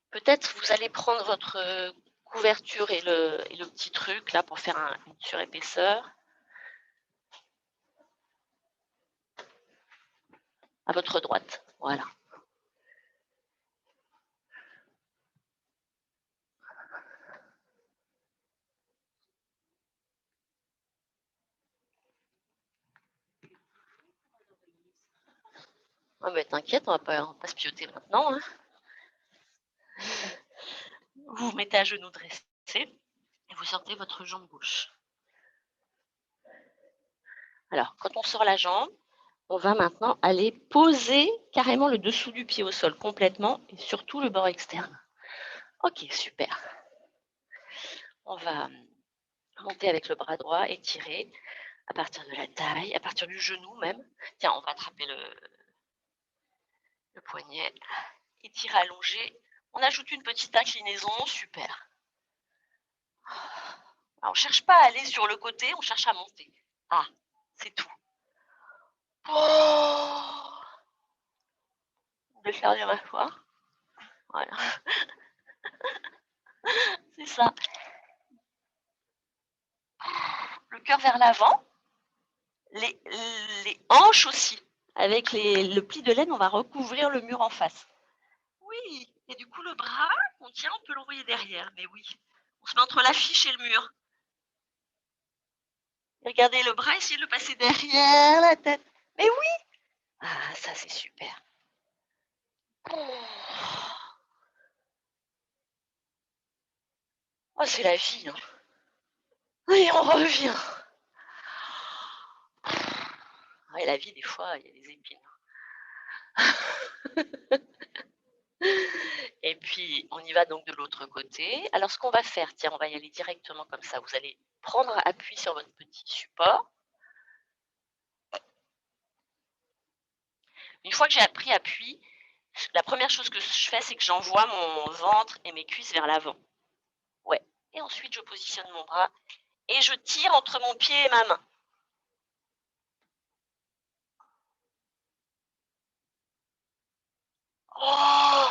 Peut-être vous allez prendre votre couverture et le petit truc là pour faire une surépaisseur. À votre droite, voilà. Ah mais t'inquiète, on va pas se pioter maintenant. Hein. Vous vous mettez à genoux dressés et vous sortez votre jambe gauche. Alors, quand on sort la jambe, on va maintenant aller poser carrément le dessous du pied au sol complètement et surtout le bord externe. Ok, super. On va monter avec le bras droit, étirer à partir de la taille, à partir du genou même. Tiens, on va attraper le poignet, étirer allongé. On ajoute une petite inclinaison, super. Alors, on ne cherche pas à aller sur le côté, on cherche à monter. Ah, c'est tout. Oh, je vais le faire d'une fois. Voilà, c'est ça. Le cœur vers l'avant. Les hanches aussi. Avec le pli de laine, on va recouvrir le mur en face. Oui, et du coup, le bras qu'on tient, on peut l'envoyer derrière. Mais oui, on se met entre l'affiche et le mur. Et regardez, le bras, essayez de le passer derrière la tête. Mais oui! Ah, ça, c'est super. Oh, c'est la vie, hein. Et on revient. Ouais, la vie, des fois, il y a des épines. Et puis, on y va donc de l'autre côté. Alors, ce qu'on va faire, tiens, on va y aller directement comme ça. Vous allez prendre appui sur votre petit support. Une fois que j'ai pris appui, la première chose que je fais, c'est que j'envoie mon ventre et mes cuisses vers l'avant. Ouais. Et ensuite, je positionne mon bras et je tire entre mon pied et ma main. Oh!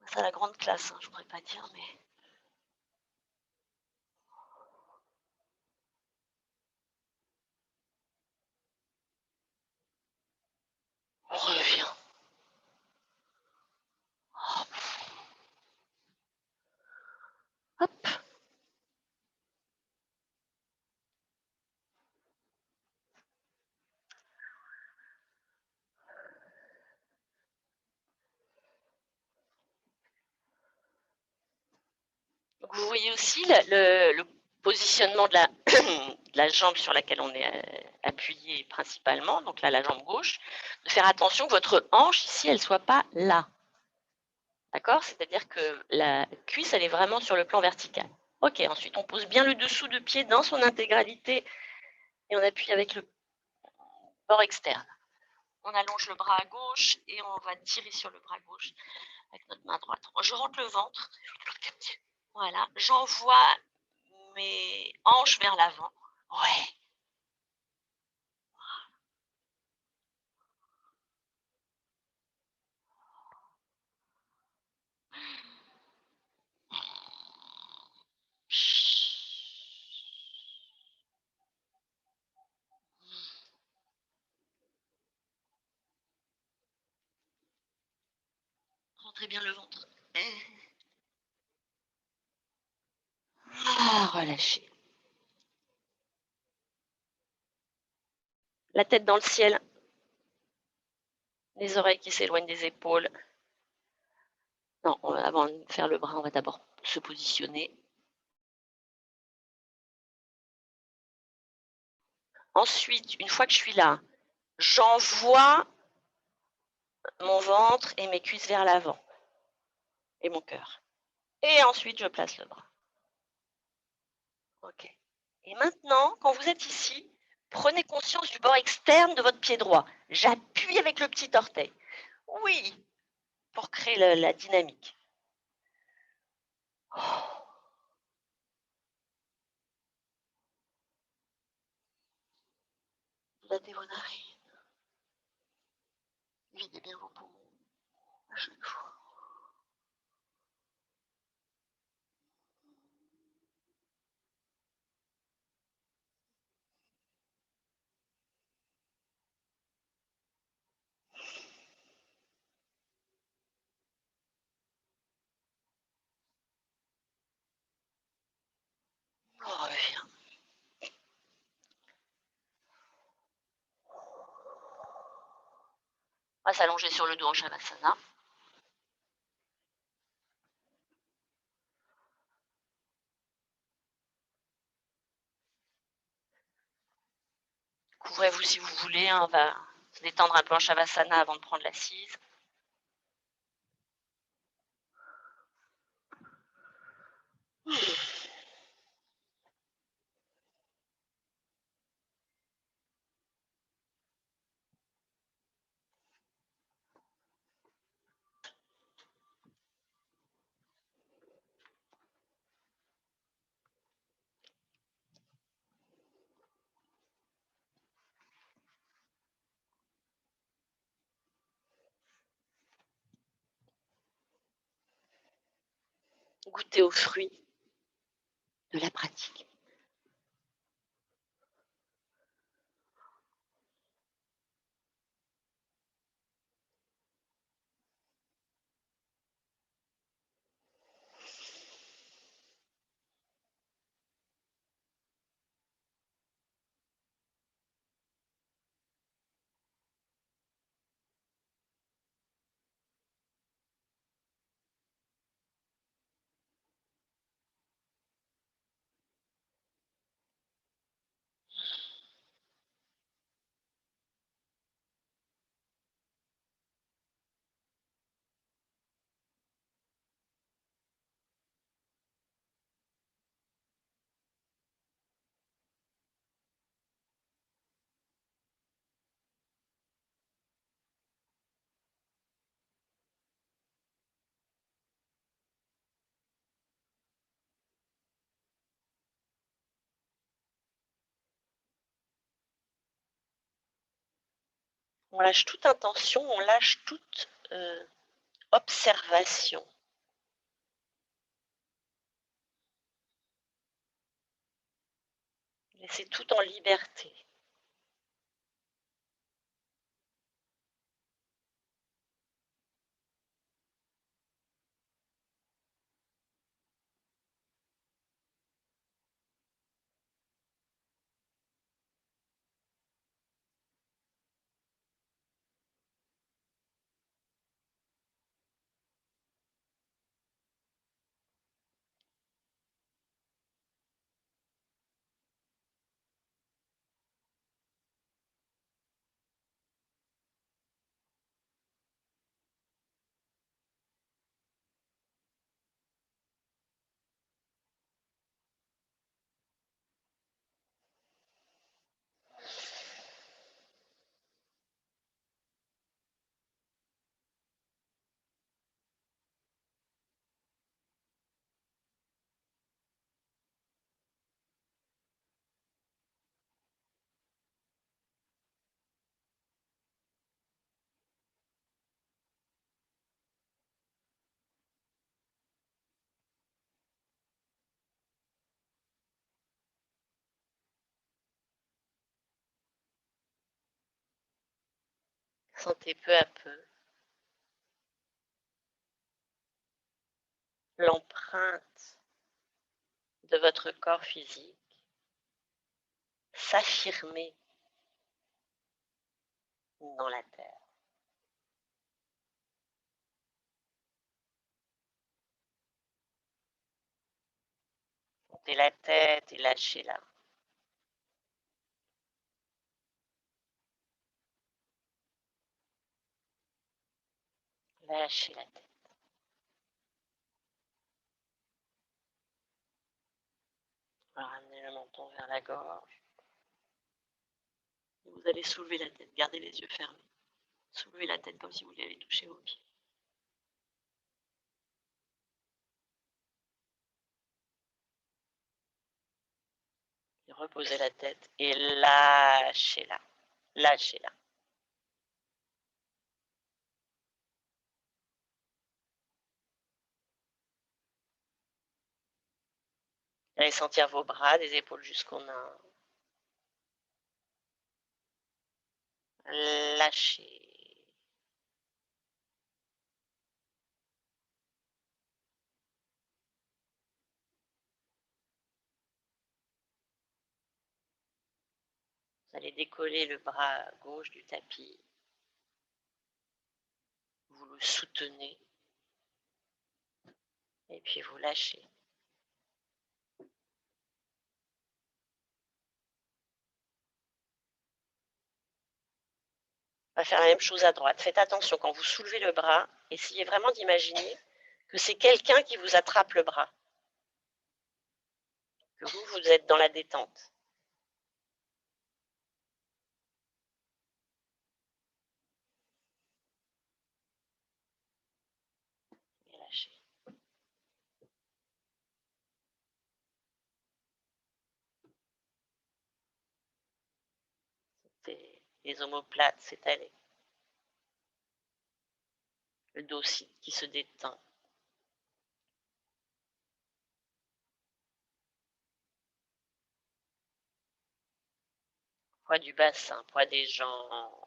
C'est la grande classe, hein, je pourrais pas dire, mais on revient. Hop. Donc vous voyez aussi le positionnement de la jambe sur laquelle on est appuyé principalement, donc là la jambe gauche, de faire attention que votre hanche ici, elle ne soit pas là. D'accord? C'est-à-dire que la cuisse, elle est vraiment sur le plan vertical. Ok, ensuite on pose bien le dessous de pied dans son intégralité et on appuie avec le bord externe. On allonge le bras à gauche et on va tirer sur le bras gauche avec notre main droite. Je rentre le ventre. Voilà, j'envoie mes hanches vers l'avant. Ouais. Rentrez bien le ventre. Ah, relâchez. La tête dans le ciel. Les oreilles qui s'éloignent des épaules. Non, avant de faire le bras, on va d'abord se positionner. Ensuite, une fois que je suis là, j'envoie mon ventre et mes cuisses vers l'avant. Et mon cœur. Et ensuite, je place le bras. Ok. Et maintenant, quand vous êtes ici, prenez conscience du bord externe de votre pied droit. J'appuie avec le petit orteil. Oui, pour créer la dynamique. Oh. Dilatez vos narines. Videz bien vos poumons à chaque fois. On revient. On va s'allonger sur le dos en Shavasana. Couvrez-vous si vous voulez. On va se détendre un peu en Shavasana avant de prendre l'assise. goûter aux fruits de la pratique. On lâche toute intention, on lâche toute, observation. Laissez tout en liberté. Sentez peu à peu l'empreinte de votre corps physique s'affirmer dans la terre. Montez la tête et lâchez-la. Lâchez la tête. Ramenez le menton vers la gorge. Vous allez soulever la tête, gardez les yeux fermés. Soulevez la tête comme si vous l'avez touché vos pieds. Et reposez la tête et lâchez-la. Lâchez-la. Allez sentir vos bras des épaules jusqu'aux mains. Lâchez. Vous allez décoller le bras gauche du tapis. Vous le soutenez. Et puis vous lâchez. On va faire la même chose à droite. Faites attention quand vous soulevez le bras. Essayez vraiment d'imaginer que c'est quelqu'un qui vous attrape le bras. Que vous êtes dans la détente. Et lâchez. Les omoplates s'étaler. Le dos qui se détend. Poids du bassin, poids des jambes.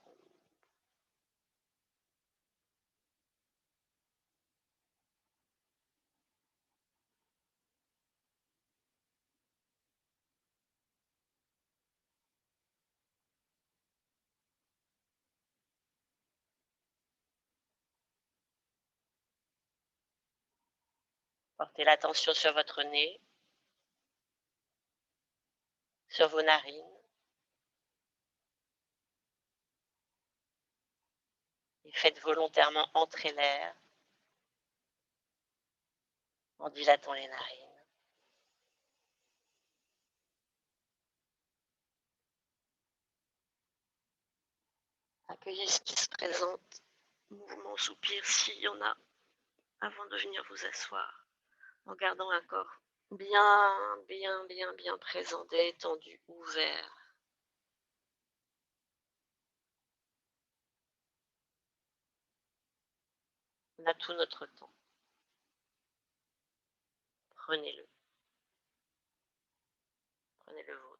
Portez l'attention sur votre nez, sur vos narines. Et faites volontairement entrer l'air en dilatant les narines. Accueillez ce qui se présente, mouvement, soupir, s'il y en a, avant de venir vous asseoir, en gardant un corps bien présent, détendu, ouvert. On a tout notre temps. Prenez-le. Prenez le vôtre.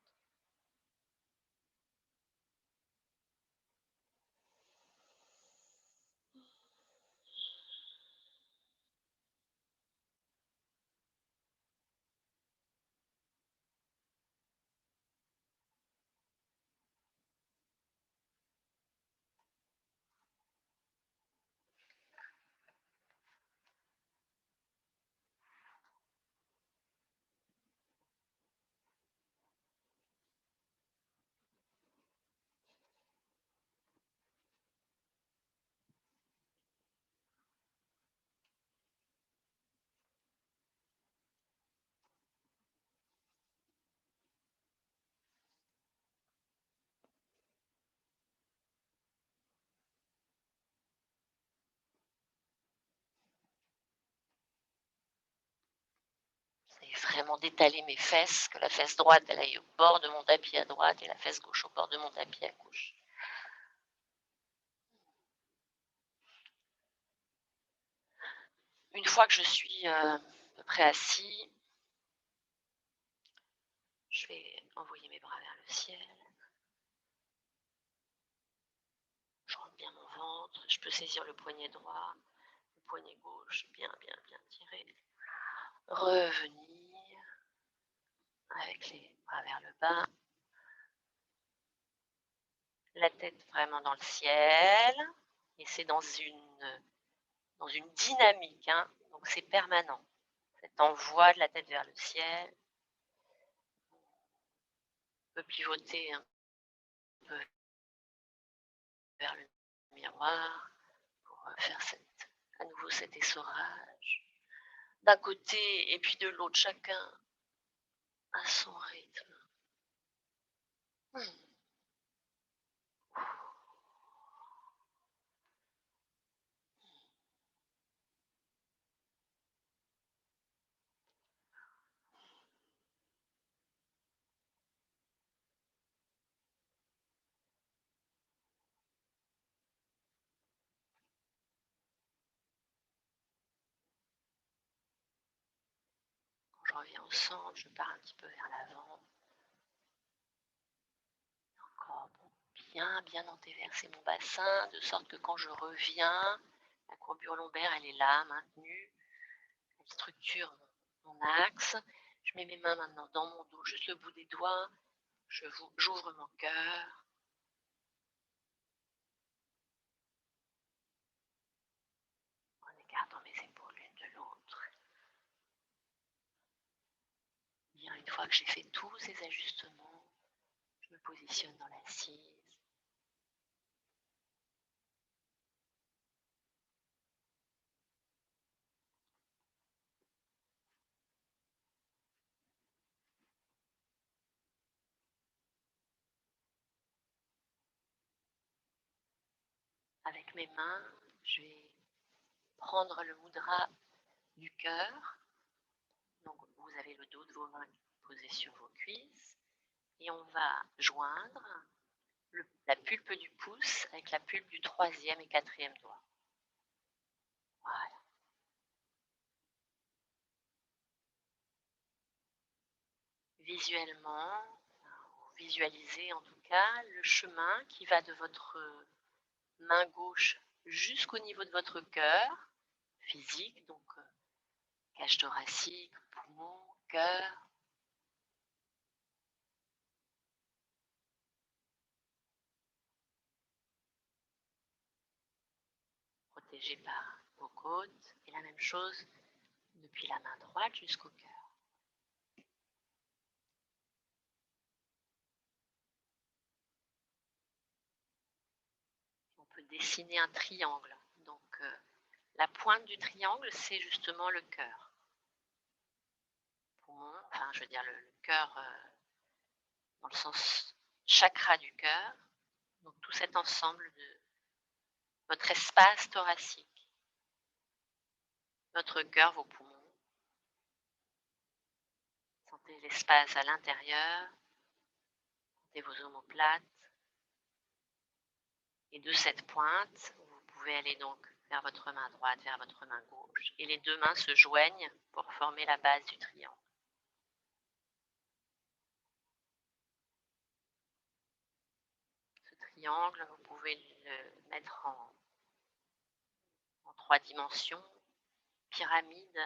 J'essaie vraiment d'étaler mes fesses, que la fesse droite elle aille au bord de mon tapis à droite et la fesse gauche au bord de mon tapis à gauche. Une fois que je suis à peu près assis, je vais envoyer mes bras vers le ciel. Je rentre bien mon ventre, je peux saisir le poignet droit, le poignet gauche, bien tiré. Revenir avec les bras vers le bas. La tête vraiment dans le ciel. Et c'est dans une dynamique, hein, donc c'est permanent. Cet envoi de la tête vers le ciel. On peut pivoter un peu vers le miroir pour faire à nouveau cet essorage. D'un côté et puis de l'autre, chacun à son rythme. Quand je reviens au centre, je pars un petit peu vers l'avant. Encore bien déverser mon bassin, de sorte que quand je reviens, la courbure lombaire, elle est là, maintenue. Elle structure mon axe. Je mets mes mains maintenant dans mon dos, juste le bout des doigts. J'ouvre mon cœur. En écartant mes épaules l'une de l'autre. Bien, une fois que j'ai fait tous ces ajustements, je me positionne dans l'assise. Avec mes mains, je vais prendre le mudra du cœur. Donc vous avez le dos de vos mains posé sur vos cuisses. Et on va joindre la pulpe du pouce avec la pulpe du troisième et quatrième doigt. Voilà. Visuellement, visualisez en tout cas, le chemin qui va de votre main gauche jusqu'au niveau de votre cœur physique, donc cage thoracique, poumon, cœur. Protégé par vos côtes, et la même chose depuis la main droite jusqu'au cœur. On peut dessiner un triangle. Donc la pointe du triangle, c'est justement le cœur. Poumon, enfin je veux dire le cœur dans le sens chakra du cœur. Donc tout cet ensemble de votre espace thoracique, votre cœur, vos poumons. Sentez l'espace à l'intérieur, sentez vos omoplates. Et de cette pointe, vous pouvez aller donc vers votre main droite, vers votre main gauche. Et les deux mains se joignent pour former la base du triangle. Ce triangle, vous pouvez le mettre en 3 dimensions, pyramide.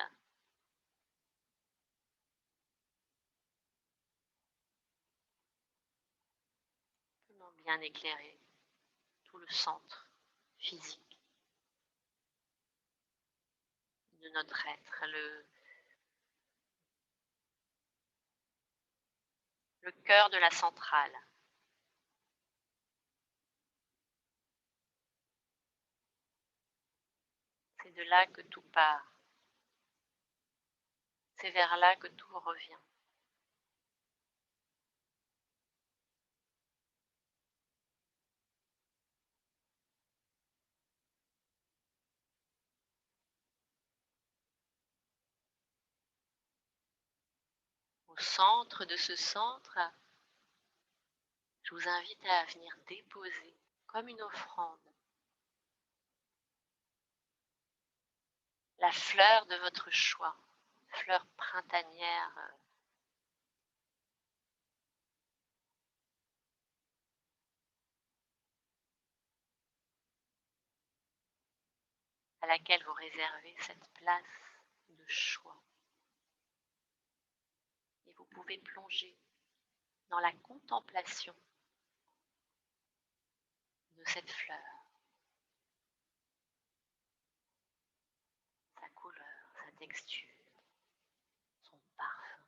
Bien éclairer tout le centre physique de notre être, le cœur de la centrale. C'est de là que tout part. C'est vers là que tout revient. Au centre de ce centre, je vous invite à venir déposer comme une offrande la fleur de votre choix, fleur printanière, à laquelle vous réservez cette place de choix. Et vous pouvez plonger dans la contemplation de cette fleur, sa couleur, sa texture, son parfum.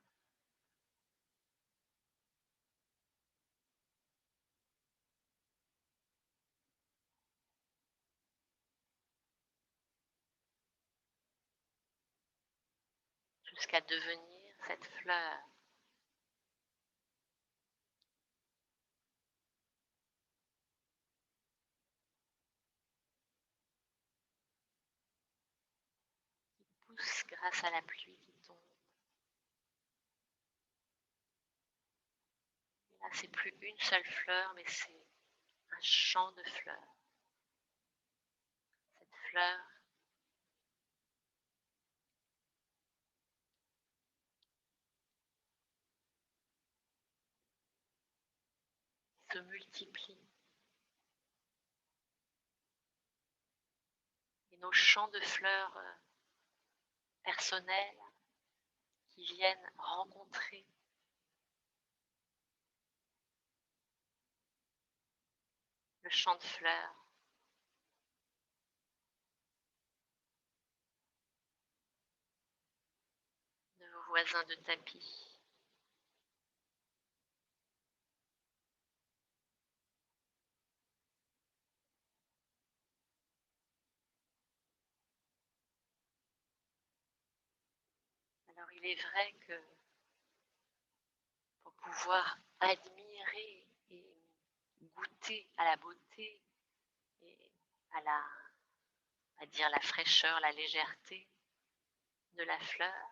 Jusqu'à devenir cette fleur qui pousse grâce à la pluie qui tombe. Et là, c'est plus une seule fleur, mais c'est un champ de fleurs. Cette fleur se multiplie. Et nos champs de fleurs personnels qui viennent rencontrer le champ de fleurs de vos voisins de tapis. Alors il est vrai que pour pouvoir admirer et goûter à la beauté et à dire la fraîcheur, la légèreté de la fleur,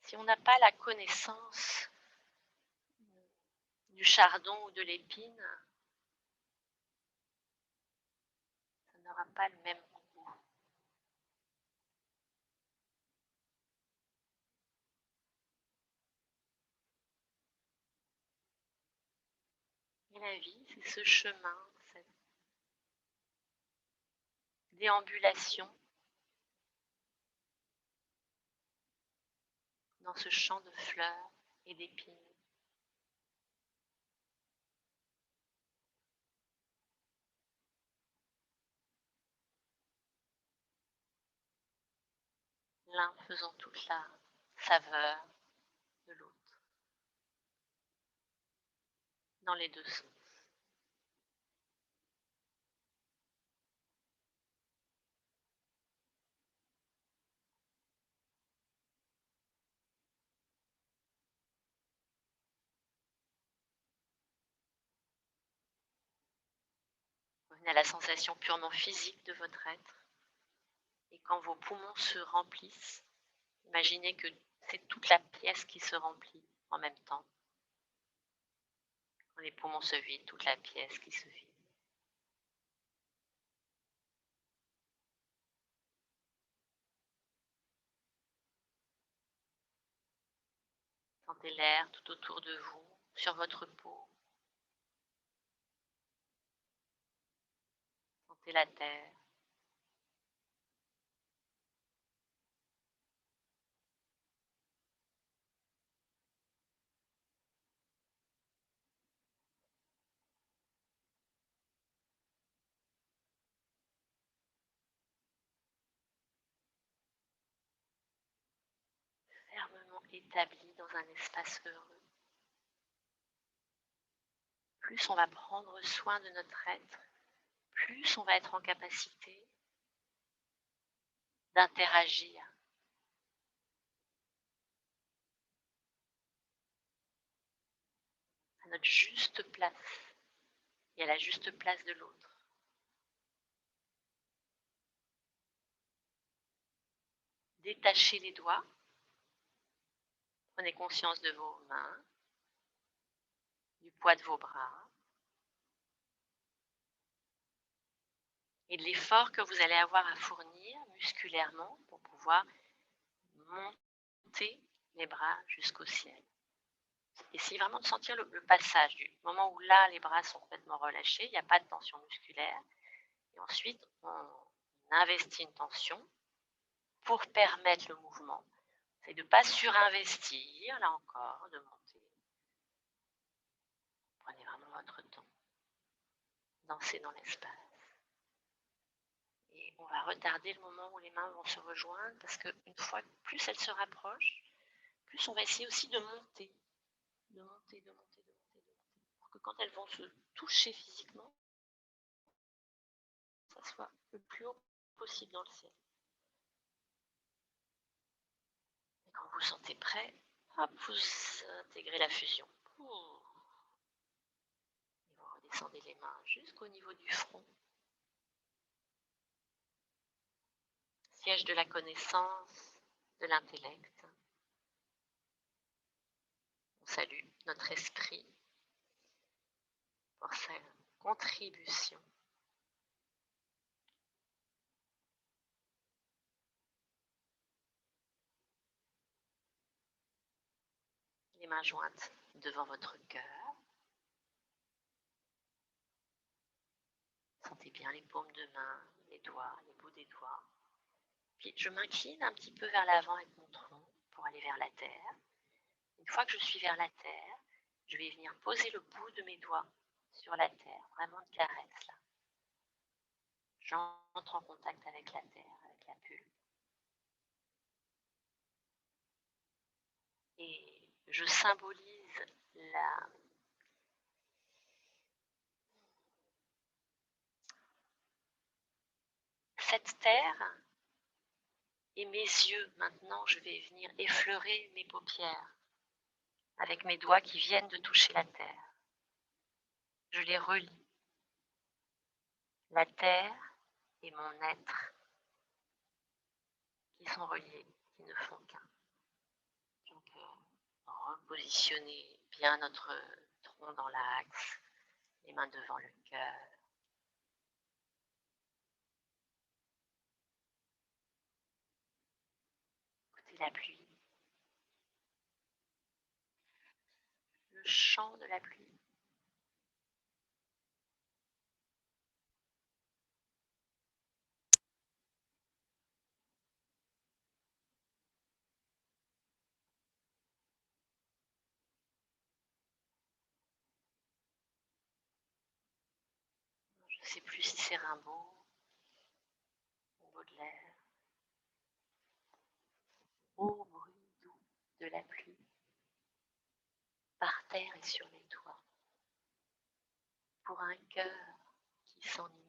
si on n'a pas la connaissance du chardon ou de l'épine, ça n'aura pas le même goût. Et la vie, c'est ce chemin, cette déambulation dans ce champ de fleurs et d'épines. L'un faisant toute la saveur de l'autre, dans les deux sens. Revenez à la sensation purement physique de votre être. Et quand vos poumons se remplissent, imaginez que c'est toute la pièce qui se remplit en même temps. Quand les poumons se vident, toute la pièce qui se vide. Sentez l'air tout autour de vous, sur votre peau. Sentez la terre. Fermement établi dans un espace heureux. Plus on va prendre soin de notre être, plus on va être en capacité d'interagir à notre juste place et à la juste place de l'autre. Détachez les doigts, prenez conscience de vos mains, du poids de vos bras et de l'effort que vous allez avoir à fournir musculairement pour pouvoir monter les bras jusqu'au ciel. Essayez vraiment de sentir le passage du moment où là les bras sont complètement relâchés, il n'y a pas de tension musculaire. Et ensuite, on investit une tension pour permettre le mouvement. C'est de ne pas surinvestir, là encore, de monter. Prenez vraiment votre temps. Dansez dans l'espace. Et on va retarder le moment où les mains vont se rejoindre parce qu'une fois, plus elles se rapprochent, plus on va essayer aussi de monter. De monter, de monter, de monter, de monter. Pour que quand elles vont se toucher physiquement, ça soit le plus haut possible dans le ciel. Et quand vous vous sentez prêt, hop, vous intégrez la fusion. Et vous redescendez les mains jusqu'au niveau du front. Siège de la connaissance, de l'intellect. On salue notre esprit pour sa contribution. Les mains jointes devant votre cœur. Sentez bien les paumes de main, les doigts, les bouts des doigts. Puis je m'incline un petit peu vers l'avant avec mon tronc pour aller vers la terre. Une fois que je suis vers la terre, je vais venir poser le bout de mes doigts sur la terre, vraiment une caresse là. J'entre en contact avec la terre, avec la pulpe. Et je symbolise cette terre et mes yeux. Maintenant, je vais venir effleurer mes paupières avec mes doigts qui viennent de toucher la terre. Je les relie. La terre et mon être qui sont reliés, qui ne font qu'un. Donc, repositionner bien notre tronc dans l'axe, les mains devant le cœur. Écoutez la pluie, le chant de la pluie. je ne sais plus si c'est Rimbaud ou Baudelaire. Ô bruit doux de la pluie, par terre et sur les toits, pour un cœur qui s'enivre.